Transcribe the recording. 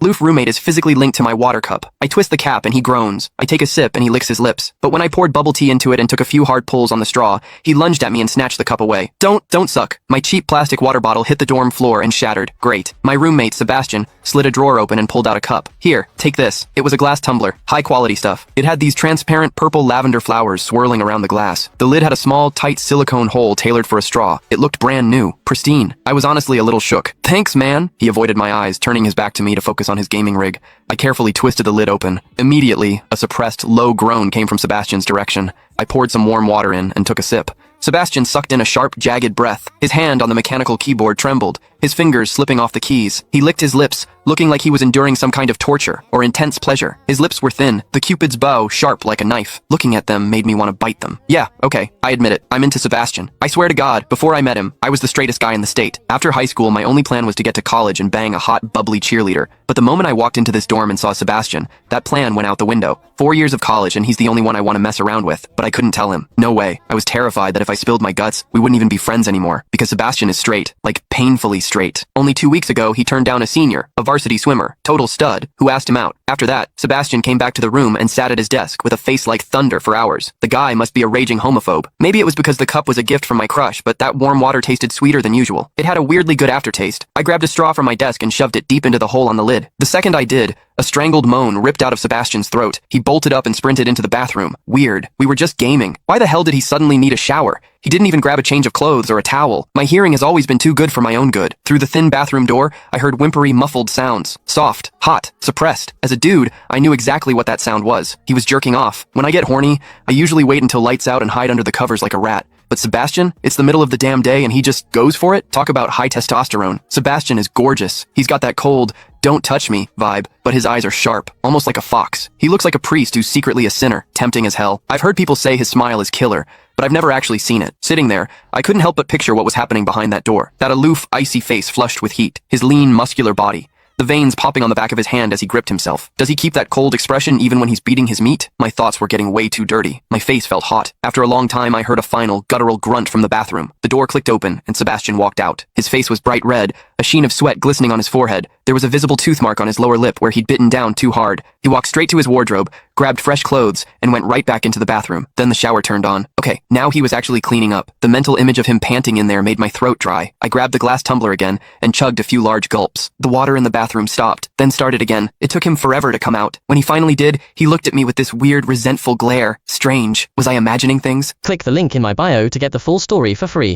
Loof roommate is physically linked to my water cup. I twist the cap and he groans. I take a sip and he licks his lips. But when I poured bubble tea into it and took a few hard pulls on the straw, he lunged at me and snatched the cup away. Don't suck. My cheap plastic water bottle hit the dorm floor and shattered. Great. My roommate, Sebastian, slid a drawer open and pulled out a cup. Here, take this. It was a glass tumbler. High quality stuff. It had these transparent purple lavender flowers swirling around the glass. The lid had a small, tight silicone hole tailored for a straw. It looked brand new. Pristine. I was honestly a little shook. Thanks, man. He avoided my eyes, turning his back to me to focus on his gaming rig. I carefully twisted the lid open. Immediately, a suppressed, low groan came from Sebastian's direction. I poured some warm water in and took a sip. Sebastian sucked in a sharp, jagged breath. His hand on the mechanical keyboard trembled, his fingers slipping off the keys. He licked his lips, looking like he was enduring some kind of torture or intense pleasure. His lips were thin, the Cupid's bow sharp like a knife. Looking at them made me want to bite them. Yeah, okay, I admit it. I'm into Sebastian. I swear to God, before I met him, I was the straightest guy in the state. After high school, my only plan was to get to college and bang a hot, bubbly cheerleader. But the moment I walked into this dorm and saw Sebastian, that plan went out the window. 4 years of college and he's the only one I want to mess around with, but I couldn't tell him. No way. I was terrified that if I spilled my guts, we wouldn't even be friends anymore, because Sebastian is straight, like painfully straight. Only 2 weeks ago, he turned down a senior, a varsity swimmer, total stud, who asked him out. After that, Sebastian came back to the room and sat at his desk with a face like thunder for hours. The guy must be a raging homophobe. Maybe it was because the cup was a gift from my crush, but that warm water tasted sweeter than usual. It had a weirdly good aftertaste. I grabbed a straw from my desk and shoved it deep into the hole on the lid. The second I did, a strangled moan ripped out of Sebastian's throat. He bolted up and sprinted into the bathroom. Weird. We were just gaming. Why the hell did he suddenly need a shower? He didn't even grab a change of clothes or a towel. My hearing has always been too good for my own good. Through the thin bathroom door, I heard whimpery, muffled sounds. Soft, hot, suppressed. As a dude, I knew exactly what that sound was. He was jerking off. When I get horny, I usually wait until lights out and hide under the covers like a rat. But Sebastian, it's the middle of the damn day and he just goes for it? Talk about high testosterone. Sebastian is gorgeous. He's got that cold, don't touch me vibe, but his eyes are sharp, almost like a fox. He looks like a priest who's secretly a sinner, tempting as hell. I've heard people say his smile is killer, but I've never actually seen it. Sitting there, I couldn't help but picture what was happening behind that door. That aloof, icy face flushed with heat, his lean, muscular body. The veins popping on the back of his hand as he gripped himself. Does he keep that cold expression even when he's beating his meat? My thoughts were getting way too dirty. My face felt hot. After a long time, I heard a final, guttural grunt from the bathroom. The door clicked open, and Sebastian walked out. His face was bright red, a sheen of sweat glistening on his forehead. There was a visible tooth mark on his lower lip where he'd bitten down too hard. He walked straight to his wardrobe, grabbed fresh clothes, and went right back into the bathroom. Then the shower turned on. Okay, now he was actually cleaning up. The mental image of him panting in there made my throat dry. I grabbed the glass tumbler again and chugged a few large gulps. The water in the bathroom stopped, then started again. It took him forever to come out. When he finally did, he looked at me with this weird, resentful glare. Strange. Was I imagining things? Click the link in my bio to get the full story for free.